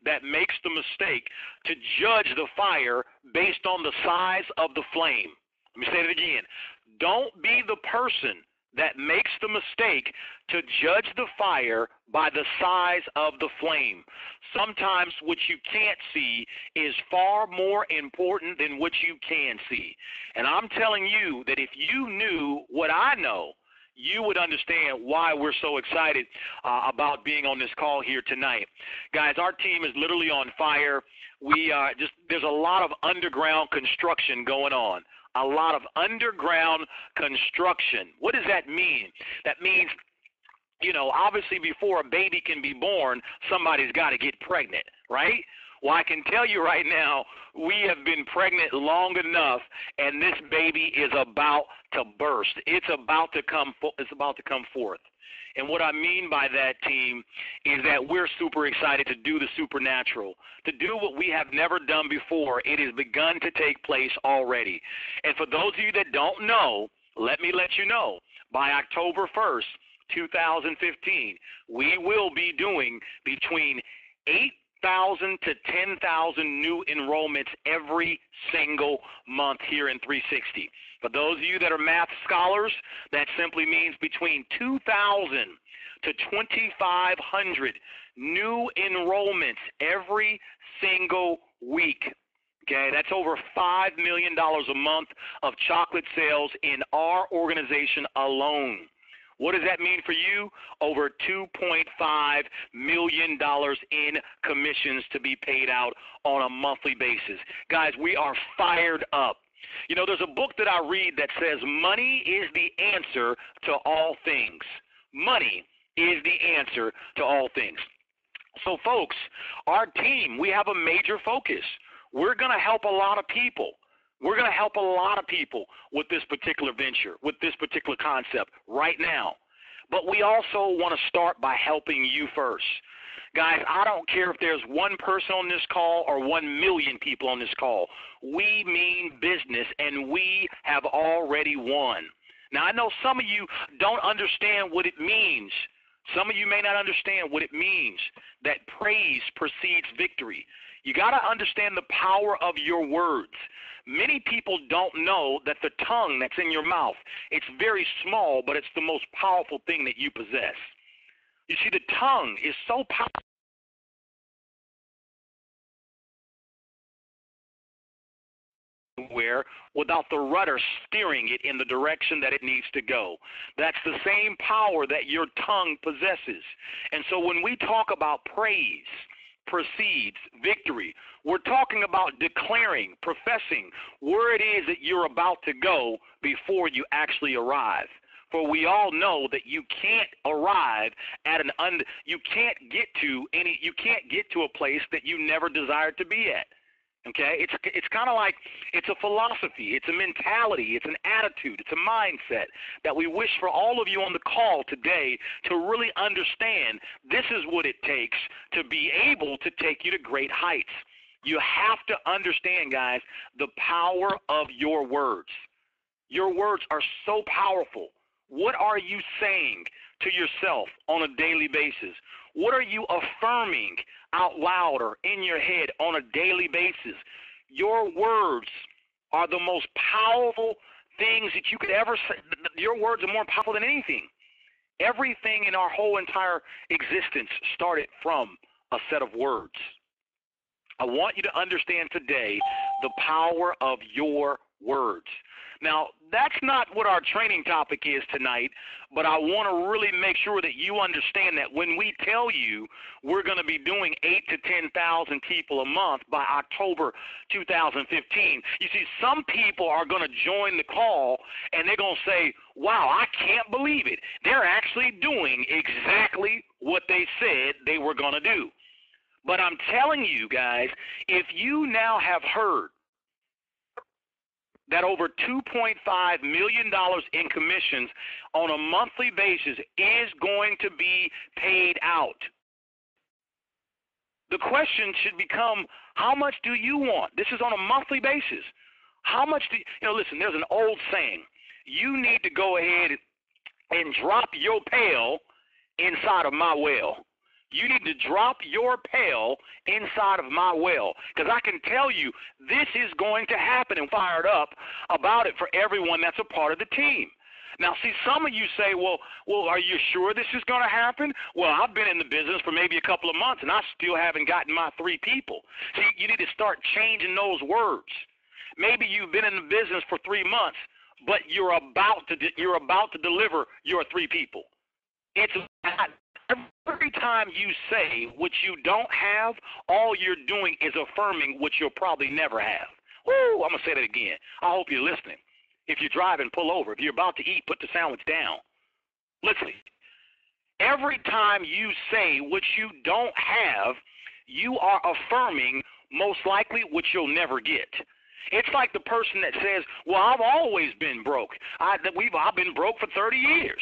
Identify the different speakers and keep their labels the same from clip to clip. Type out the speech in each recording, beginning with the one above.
Speaker 1: that makes the mistake to judge the fire based on the size of the flame. Let me say it again. Don't be the person that makes the mistake to judge the fire by the size of the flame. Sometimes what you can't see is far more important than what you can see. And I'm telling you that if you knew what I know, you would understand why we're so excited about being on this call here tonight. Guys, our team is literally on fire. There's a lot of underground construction going on. A lot of underground construction. What does that mean? That means, obviously before a baby can be born, somebody's got to get pregnant, right? Well, I can tell you right now, we have been pregnant long enough, and this baby is about to burst. It's about to come forth. And what I mean by that, team, is that we're super excited to do the supernatural, to do what we have never done before. It has begun to take place already. And for those of you that don't know, let me let you know, by October 1st, 2015, we will be doing between 8,000 to 10,000 new enrollments every single month here in 360. For those of you that are math scholars, that simply means between 2,000 to 2,500 new enrollments every single week. Okay, that's over $5 million a month of chocolate sales in our organization alone. What does that mean for you? Over $2.5 million in commissions to be paid out on a monthly basis. Guys, we are fired up. There's a book that I read that says money is the answer to all things. Money is the answer to all things. So, folks, our team, we have a major focus. We're going to help a lot of people. We're going to help a lot of people with this particular venture, with this particular concept right now. But we also want to start by helping you first. Guys, I don't care if there's one person on this call or 1 million people on this call. We mean business, and we have already won. Now, I know some of you don't understand what it means. Some of you may not understand what it means that praise precedes victory. You got to understand the power of your words. Many people don't know that the tongue that's in your mouth, it's very small, but it's the most powerful thing that you possess. You see, the tongue is so powerful. Without the rudder steering it in the direction that it needs to go. That's the same power that your tongue possesses. And so when we talk about praise precedes victory, we're talking about declaring, professing where it is that you're about to go before you actually arrive. For we all know that you can't arrive at you can't get to a place that you never desired to be at. Okay, it's kind of like it's a philosophy, it's a mentality, it's an attitude, it's a mindset that we wish for all of you on the call today to really understand. This is what it takes to be able to take you to great heights. You have to understand, guys, the power of your words. Your words are so powerful. What are you saying to yourself on a daily basis? What are you affirming out loud or in your head on a daily basis? Your words are the most powerful things that you could ever say. Your words are more powerful than anything. Everything in our whole entire existence started from a set of words. I want you to understand today the power of your words. Now, that's not what our training topic is tonight, but I want to really make sure that you understand that when we tell you we're going to be doing 8,000 to 10,000 people a month by October 2015, you see, some people are going to join the call and they're going to say, wow, I can't believe it. They're actually doing exactly what they said they were going to do. But I'm telling you guys, if you now have heard that over $2.5 million in commissions on a monthly basis is going to be paid out, the question should become, how much do you want? This is on a monthly basis. How much do you, listen, there's an old saying. You need to go ahead and drop your pail inside of my well. You need to drop your pail inside of my well, because I can tell you this is going to happen, and fired up about it for everyone that's a part of the team. Now, see, some of you say, well, are you sure this is going to happen? Well, I've been in the business for maybe a couple of months, and I still haven't gotten my 3 people. See, you need to start changing those words. Maybe you've been in the business for 3 months, but you're about to deliver your 3 people. It's not. Every time you say what you don't have, all you're doing is affirming what you'll probably never have. Woo, I'm going to say that again. I hope you're listening. If you're driving, pull over. If you're about to eat, put the sandwich down. Listen, every time you say what you don't have, you are affirming most likely what you'll never get. It's like the person that says, well, I've always been broke. I've been broke for 30 years.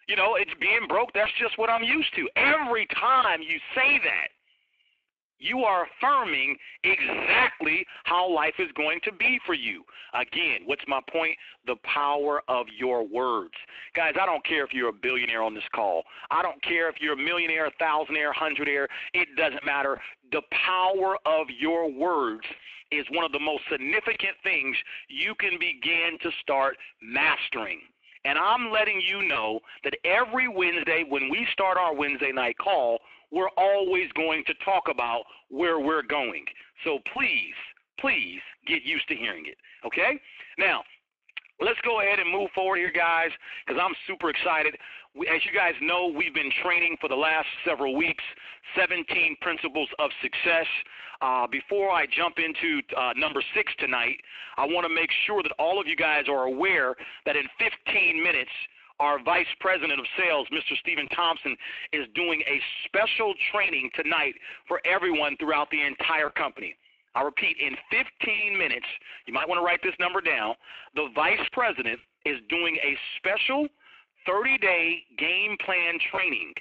Speaker 1: You know, it's being broke, that's just what I'm used to. Every time you say that, you are affirming exactly how life is going to be for you. Again, what's my point? The power of your words. Guys, I don't care if you're a billionaire on this call. I don't care if you're a millionaire, a thousandaire, hundredaire. It doesn't matter. The power of your words is one of the most significant things you can begin to start mastering. And I'm letting you know that every Wednesday when we start our Wednesday night call, we're always going to talk about where we're going. So please get used to hearing it, okay? Now, let's go ahead and move forward here, guys, because I'm super excited. As you guys know, we've been training for the last several weeks, 17 principles of success. Before I jump into number 6 tonight, I want to make sure that all of you guys are aware that in 15 minutes, our Vice President of Sales, Mr. Stephen Thompson, is doing a special training tonight for everyone throughout the entire company. I repeat, in 15 minutes, you might want to write this number down, the Vice President is doing a special 30-day game plan training.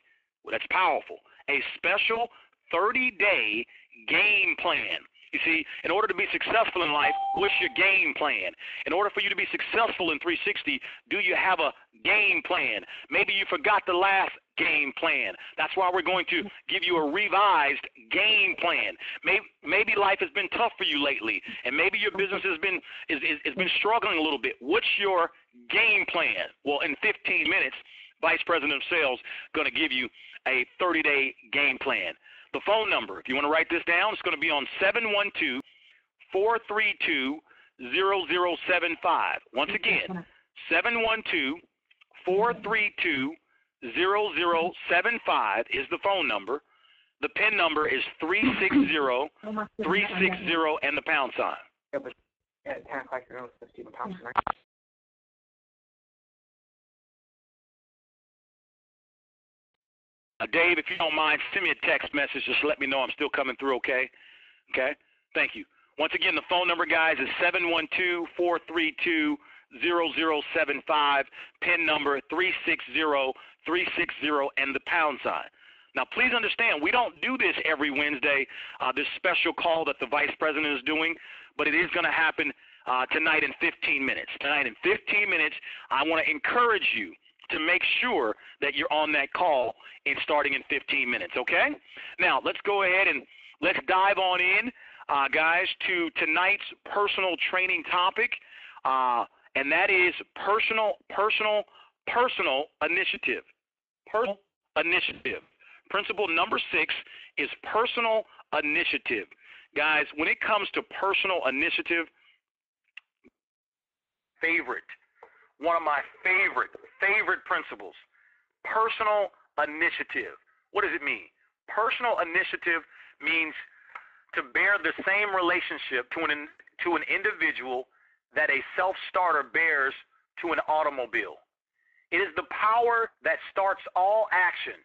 Speaker 1: Well, that's powerful. A special 30-day game plan. You see, in order to be successful in life, what's your game plan? In order for you to be successful in 360, do you have a game plan? Maybe you forgot the last game plan. That's why we're going to give you a revised game plan. Maybe life has been tough for you lately, and maybe your business has been struggling a little bit. What's your game plan? Well, in 15 minutes, Vice President of Sales going to give you a 30-day game plan. The phone number, if you want to write this down, it's going to be on 712-432-0075. Once again, 712-432-0075 is the phone number. The PIN number is 360-360 and the pound sign.
Speaker 2: Yeah, but at 10 o'clock you're going to listen to Stephen Thompson, right?
Speaker 1: Dave, if you don't mind, send me a text message. Just let me know I'm still coming through, okay? Okay? Thank you. Once again, the phone number, guys, is 712-432-0075, PIN number 360-360, and the pound sign. Now, please understand, we don't do this every Wednesday, this special call that the Vice President is doing, but it is going to happen tonight in 15 minutes. Tonight in 15 minutes, I want to encourage you to make sure that you're on that call and starting in 15 minutes, okay? Now, let's go ahead and let's dive on in, guys, to tonight's personal training topic, and that is personal initiative. Personal initiative. Principle number 6 is personal initiative. Guys, when it comes to personal initiative, one of my favorite principles, personal initiative. What does it mean? Personal initiative means to bear the same relationship to an individual that a self-starter bears to an automobile. It is the power that starts all action.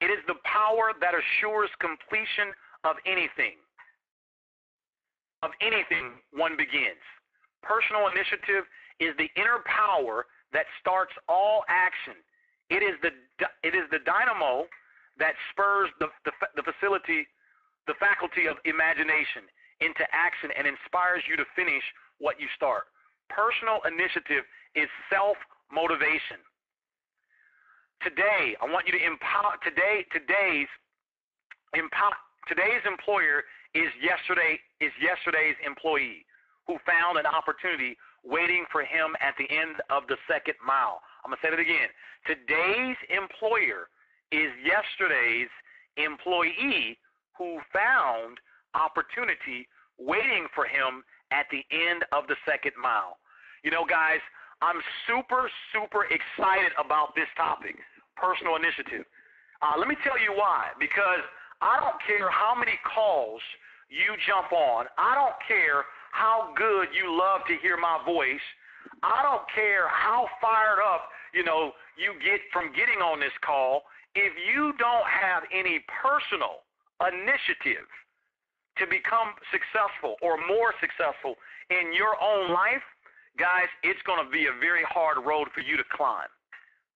Speaker 1: It is the power that assures completion of anything. Of anything one begins. Personal initiative is the inner power that starts all action. It is the dynamo that spurs the faculty of imagination into action and inspires you to finish what you start. Personal initiative is self-motivation. Today, I want you to empower today's Today's employer is yesterday's employee who found an opportunity waiting for him at the end of the second mile. I'm going to say it again. Today's employer is yesterday's employee who found opportunity waiting for him at the end of the second mile. You know, guys, I'm super, super excited about this topic, personal initiative. Let me tell you why. Because I don't care how many calls you jump on. I don't care how good you love to hear my voice. I don't care how fired up, you get from getting on this call. If you don't have any personal initiative to become successful or more successful in your own life, guys, it's going to be a very hard road for you to climb.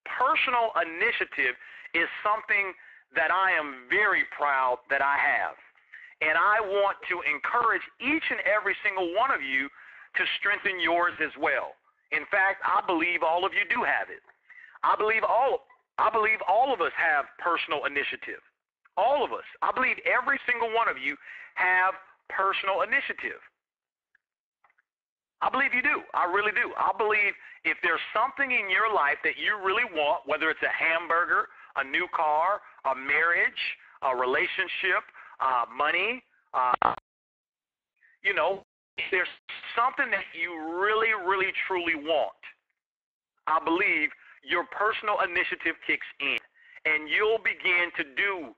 Speaker 1: Personal initiative is something that I am very proud that I have. And I want to encourage each and every single one of you to strengthen yours as well. In fact, I believe all of you do have it. I believe all of us have personal initiative. All of us. I believe every single one of you have personal initiative. I believe you do. I really do. I believe if there's something in your life that you really want, whether it's a hamburger, a new car, a marriage, a relationship, money, if there's something that you really, really, truly want, I believe your personal initiative kicks in, and you'll begin to do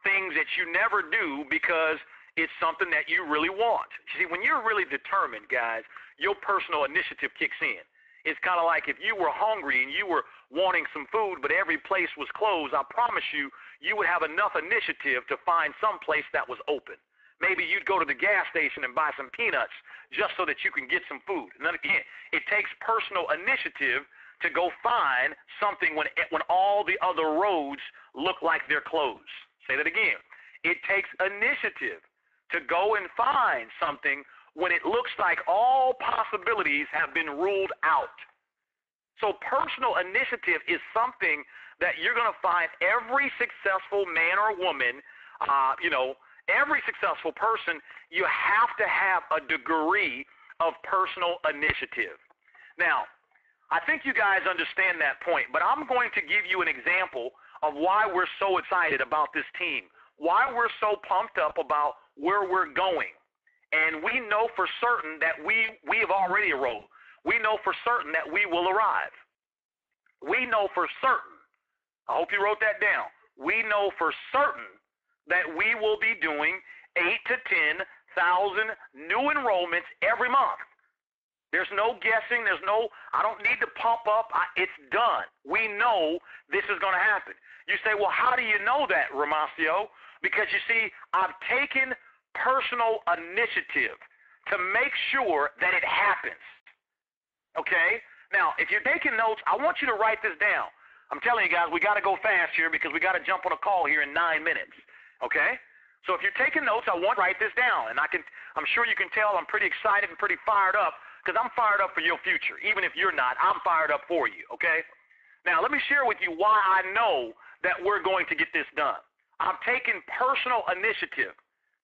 Speaker 1: things that you never do because it's something that you really want. See, when you're really determined, guys, your personal initiative kicks in. It's kind of like if you were hungry and you were wanting some food, but every place was closed, I promise you, you would have enough initiative to find some place that was open. Maybe you'd go to the gas station and buy some peanuts just so that you can get some food. And then again, it takes personal initiative to go find something when all the other roads look like they're closed. Say that again. It takes initiative to go and find something when it looks like all possibilities have been ruled out. So personal initiative is something that you're going to find every successful man or woman, every successful person, you have to have a degree of personal initiative. Now, I think you guys understand that point, but I'm going to give you an example of why we're so excited about this team, why we're so pumped up about where we're going. And we know for certain that we have already arrived. We know for certain that we will arrive. We know for certain, I hope you wrote that down, we know for certain that we will be doing 8,000 to 10,000 new enrollments every month. There's no guessing. I don't need to pump up. It's done. We know this is going to happen. You say, well, how do you know that, Ramasio? Because you see, I've taken personal initiative to make sure that it happens. Okay? Now, if you're taking notes, I want you to write this down. I'm telling you guys, we got to go fast here because we got to jump on a call here in 9 minutes. Okay? So if you're taking notes, I want to write this down. And I'm sure you can tell I'm pretty excited and pretty fired up because I'm fired up for your future. Even if you're not, I'm fired up for you. Okay? Now, let me share with you why I know that we're going to get this done. I've taken personal initiative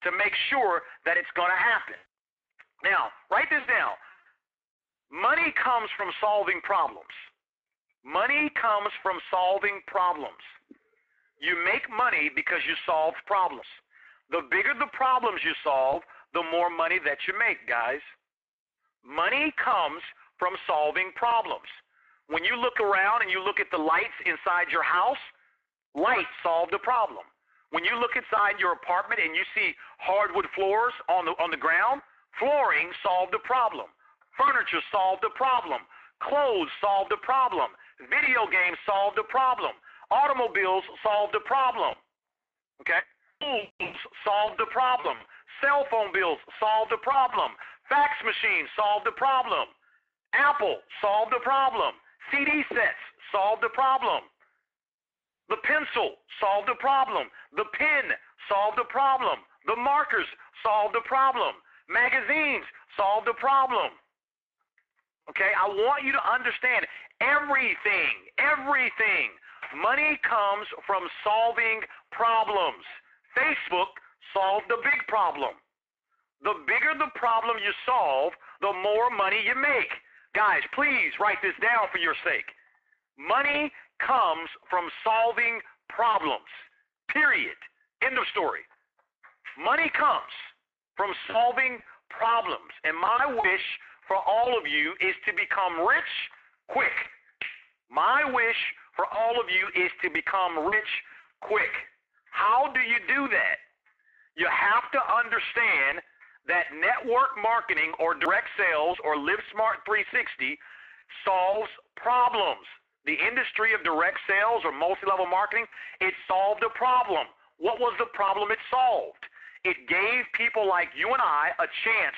Speaker 1: to make sure that it's going to happen. Now, write this down. Money comes from solving problems. Money comes from solving problems. You make money because you solve problems. The bigger the problems you solve, the more money that you make, guys. Money comes from solving problems. When you look around and you look at the lights inside your house, lights solve the problem. When you look inside your apartment and you see hardwood floors on the ground, flooring solved the problem. Furniture solved the problem. Clothes solved the problem. Video games solved the problem. Automobiles solved the problem. Okay? Tools solved the problem. Cell phone bills solved the problem. Fax machines solved the problem. Apple solved the problem. CD sets solved the problem. The pencil solved the problem. The pen solved the problem. The markers solved the problem. Magazines solved the problem. Okay, I want you to understand everything. Money comes from solving problems. Facebook solved the big problem. The bigger the problem you solve, the more money you make. Guys, please write this down for your sake. Money comes from solving problems. Period. End of story. Money comes from solving problems. And my wish for all of you is to become rich quick. My wish for all of you is to become rich quick. How do you do that? You have to understand that network marketing or direct sales or Live Smart 360 solves problems. The industry of direct sales or multi-level marketing, it solved a problem. What was the problem it solved? It gave people like you and I a chance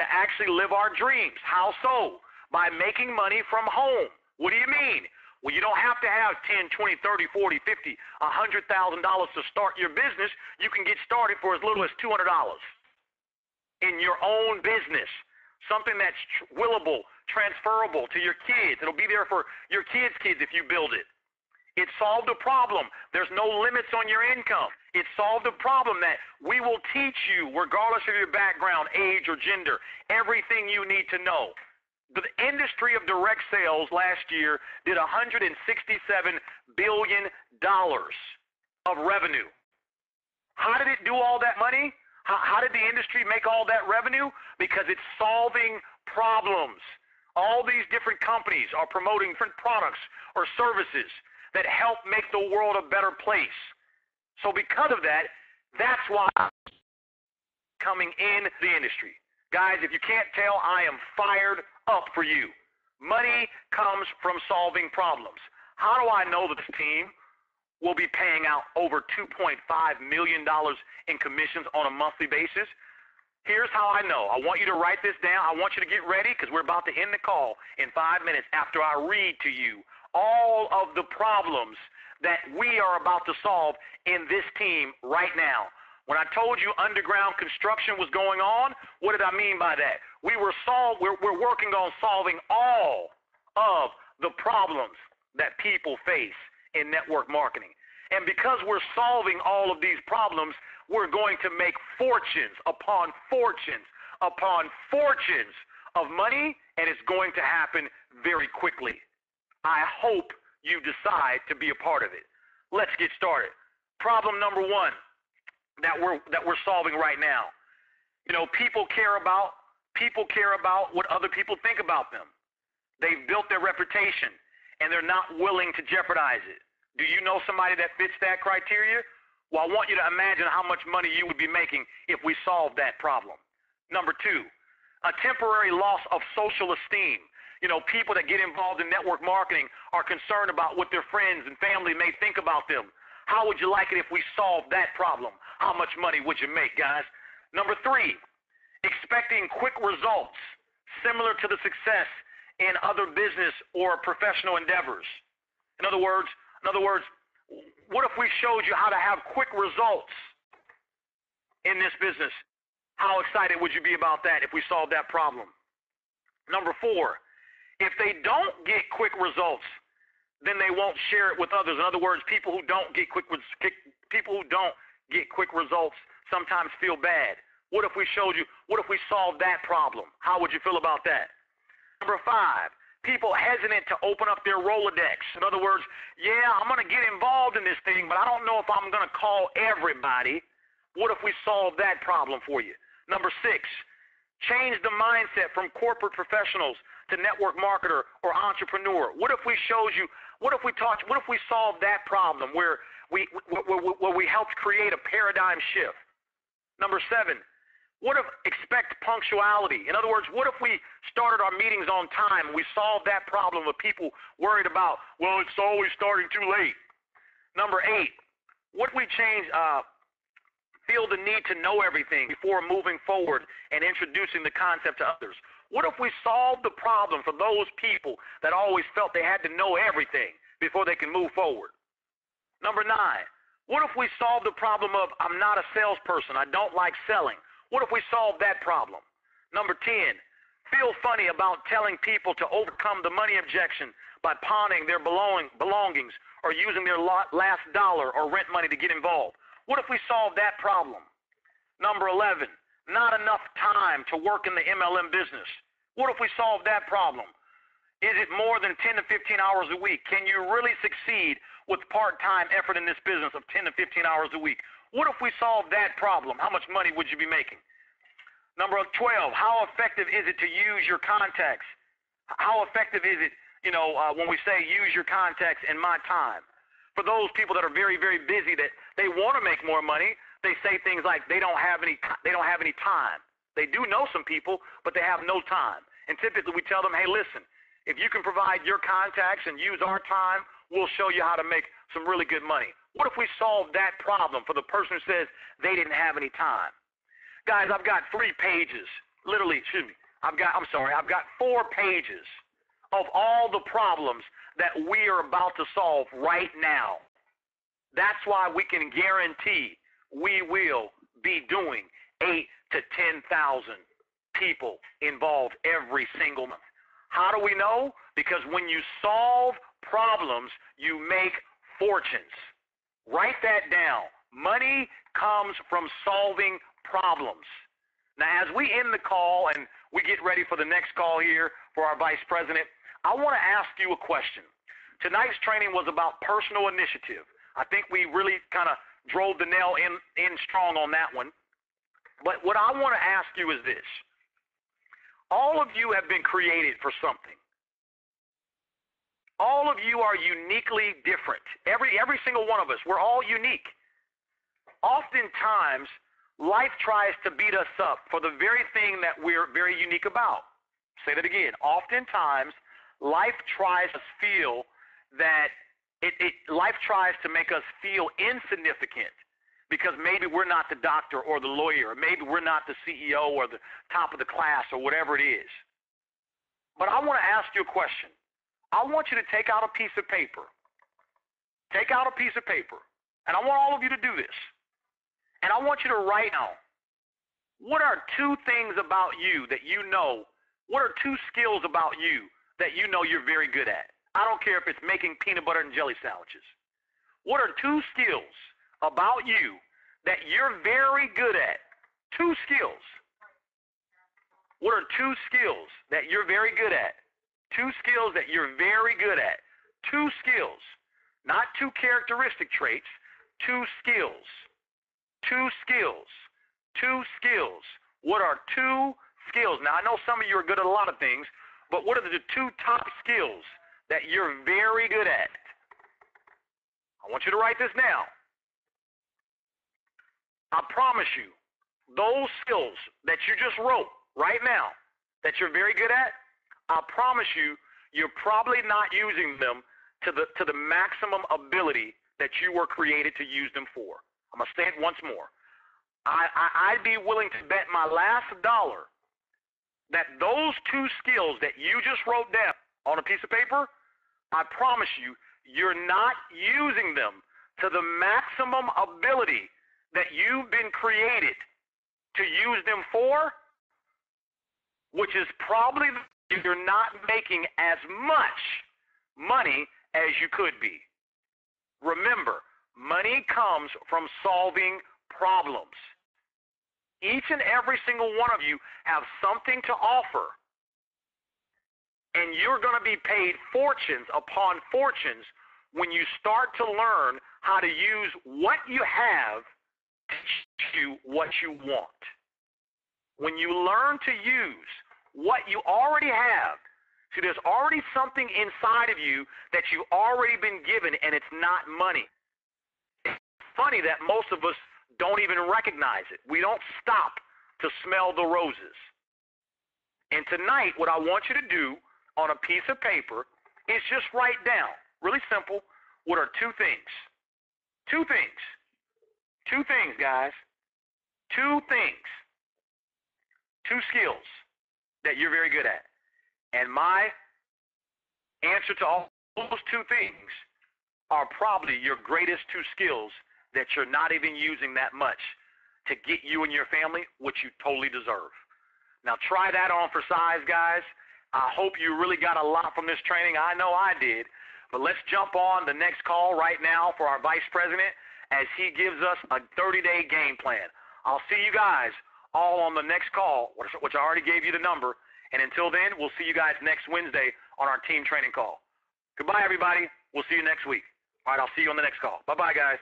Speaker 1: to actually live our dreams. How so? By making money from home. What do you mean? Well, you don't have to have 10, 20, 30, 40, 50, $100,000 to start your business. You can get started for as little as $200 in your own business. Something that's willable, transferable to your kids. It'll be there for your kids' kids if you build it. It solved a problem. There's no limits on your income. It solved a problem that we will teach you, regardless of your background, age, or gender, everything you need to know. The industry of direct sales last year did $167 billion of revenue. How did it do all that money? How did the industry make all that revenue? Because it's solving problems. All these different companies are promoting different products or services that help make the world a better place. So because of that, that's why I'm coming in the industry. Guys, if you can't tell, I am fired up for you. Money comes from solving problems. How do I know that this team will be paying out over $2.5 million in commissions on a monthly basis? Here's how I know. I want you to write this down. I want you to get ready because we're about to end the call in 5 minutes after I read to you all of the problems that we are about to solve in this team right now. When I told you underground construction was going on, what did I mean by that? We're working on solving all of the problems that people face in network marketing. And because we're solving all of these problems, we're going to make fortunes upon fortunes upon fortunes of money, and it's going to happen very quickly. I hope you decide to be a part of it. Let's get started. Problem number one that we're solving right now. You know, people care about what other people think about them. They've built their reputation, and they're not willing to jeopardize it. Do you know somebody that fits that criteria? Well, I want you to imagine how much money you would be making if we solved that problem. Number two, a temporary loss of social esteem. You know, people that get involved in network marketing are concerned about what their friends and family may think about them. How would you like it if we solved that problem? How much money would you make, guys? Number three, expecting quick results similar to the success in other business or professional endeavors. In other words, what if we showed you how to have quick results in this business? How excited would you be about that if we solved that problem? Number four, if they don't get quick results, then they won't share it with others. In other words, people who don't get quick results sometimes feel bad. What if we solved that problem? How would you feel about that? Number five, people hesitant to open up their Rolodex. In other words, yeah, I'm going to get involved in this thing, but I don't know if I'm going to call everybody. What if we solved that problem for you? Number six, change the mindset from corporate professionals to network marketer or entrepreneur. What if we solved that problem where we helped create a paradigm shift? Number seven, what if expect punctuality? In other words, what if we started our meetings on time? We solved that problem with people worried about, well, it's always starting too late. Number eight, what if we feel the need to know everything before moving forward and introducing the concept to others? What if we solved the problem for those people that always felt they had to know everything before they can move forward? Number nine, what if we solved the problem of I'm not a salesperson, I don't like selling? What if we solved that problem? Number 10, feel funny about telling people to overcome the money objection by pawning their belongings or using their last dollar or rent money to get involved. What if we solve that problem? Number 11, not enough time to work in the MLM business. What if we solve that problem? Is it more than 10 to 15 hours a week? Can you really succeed with part-time effort in this business of 10 to 15 hours a week? What if we solve that problem? How much money would you be making? Number 12, how effective is it to use your contacts? How effective is it, when we say use your contacts in my time? For those people that are very, very busy, that they want to make more money, they say things like they don't have any time. They do know some people, but they have no time. And typically we tell them, hey, listen, if you can provide your contacts and use our time, we'll show you how to make some really good money. What if we solve that problem for the person who says they didn't have any time? Guys, I've got 3 pages, literally, I've got 4 pages of all the problems that we are about to solve right now. That's why we can guarantee we will be doing 8,000 to 10,000 people involved every single month. How do we know? Because when you solve problems, you make fortunes. Write that down. Money comes from solving problems. Now, as we end the call and we get ready for the next call here for our vice president, I want to ask you a question. Tonight's training was about personal initiative. I think we really kind of drove the nail in strong on that one. But what I want to ask you is this. All of you have been created for something. All of you are uniquely different. Every single one of us, we're all unique. Oftentimes, life tries to beat us up for the very thing that we're very unique about. Say that again. Oftentimes, life tries to feel that life tries to make us feel insignificant because maybe we're not the doctor or the lawyer, or maybe we're not the CEO or the top of the class or whatever it is. But I want to ask you a question. I want you to take out a piece of paper. Take out a piece of paper. And I want all of you to do this. And I want you to write down, what are 2 things about you that you know? What are 2 skills about you that you know you're very good at? I don't care if it's making peanut butter and jelly sandwiches. What are 2 skills about you that you're very good at? 2 skills. What are 2 skills that you're very good at? 2 skills that you're very good at. 2 skills. Not 2 characteristic traits. 2 skills. 2 skills. 2 skills. What are 2 skills? Now, I know some of you are good at a lot of things, but what are the 2 top skills that you're very good at? I want you to write this down. I promise you, those skills that you just wrote right now that you're very good at, I promise you, you're probably not using them to the maximum ability that you were created to use them for. I'm going to say it once more. I'd be willing to bet my last dollar that those 2 skills that you just wrote down on a piece of paper, I promise you, you're not using them to the maximum ability that you've been created to use them for, which is probably you're not making as much money as you could be. Remember, money comes from solving problems. Each and every single one of you have something to offer, and you're going to be paid fortunes upon fortunes when you start to learn how to use what you have to teach you what you want. When you learn to use what you already have, see, there's already something inside of you that you've already been given, and it's not money. It's funny that most of us don't even recognize it. We don't stop to smell the roses. And tonight, what I want you to do on a piece of paper is just write down, really simple, what are 2 things? 2 things. 2 things, guys. 2 things. 2 skills that you're very good at. And my answer to all those 2 things are probably your greatest 2 skills that you're not even using that much to get you and your family what you totally deserve. Now try that on for size, guys. I hope you really got a lot from this training. I know I did. But let's jump on the next call right now for our vice president. as he gives us a 30-day game plan. I'll see you guys all on the next call, which I already gave you the number. And until then, we'll see you guys next Wednesday on our team training call. Goodbye, everybody. We'll see you next week. All right, I'll see you on the next call. Bye-bye, guys.